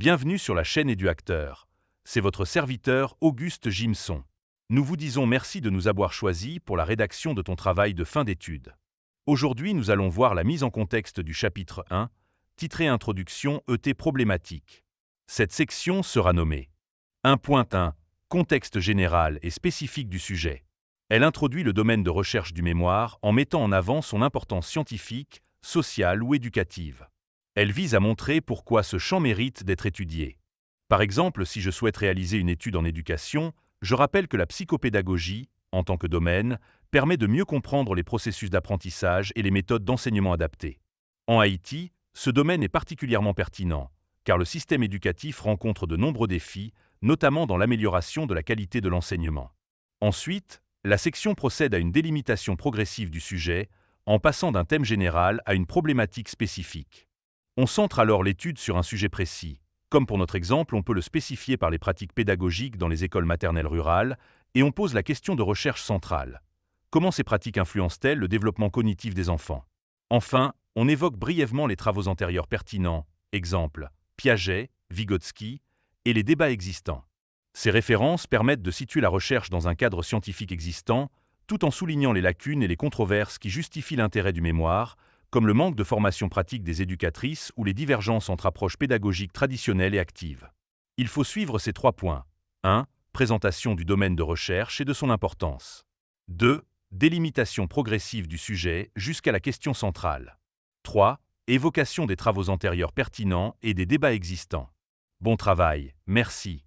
Bienvenue sur la chaîne EduActeur. C'est votre serviteur Auguste Gimson. Nous vous disons merci de nous avoir choisis pour la rédaction de ton travail de fin d'études. Aujourd'hui, nous allons voir la mise en contexte du chapitre 1, titré Introduction ET problématique. Cette section sera nommée 1.1 Contexte général et spécifique du sujet. Elle introduit le domaine de recherche du mémoire en mettant en avant son importance scientifique, sociale ou éducative. Elle vise à montrer pourquoi ce champ mérite d'être étudié. Par exemple, si je souhaite réaliser une étude en éducation, je rappelle que la psychopédagogie, en tant que domaine, permet de mieux comprendre les processus d'apprentissage et les méthodes d'enseignement adaptées. En Haïti, ce domaine est particulièrement pertinent, car le système éducatif rencontre de nombreux défis, notamment dans l'amélioration de la qualité de l'enseignement. Ensuite, la section procède à une délimitation progressive du sujet, en passant d'un thème général à une problématique spécifique. On centre alors l'étude sur un sujet précis. Comme pour notre exemple, on peut le spécifier par les pratiques pédagogiques dans les écoles maternelles rurales, et on pose la question de recherche centrale. Comment ces pratiques influencent-elles le développement cognitif des enfants? Enfin, on évoque brièvement les travaux antérieurs pertinents, exemple Piaget, Vygotsky, et les débats existants. Ces références permettent de situer la recherche dans un cadre scientifique existant, tout en soulignant les lacunes et les controverses qui justifient l'intérêt du mémoire, comme le manque de formation pratique des éducatrices ou les divergences entre approches pédagogiques traditionnelles et actives. Il faut suivre ces 3 points. 1. Présentation du domaine de recherche et de son importance. 2. Délimitation progressive du sujet jusqu'à la question centrale. 3. Évocation des travaux antérieurs pertinents et des débats existants. Bon travail, merci.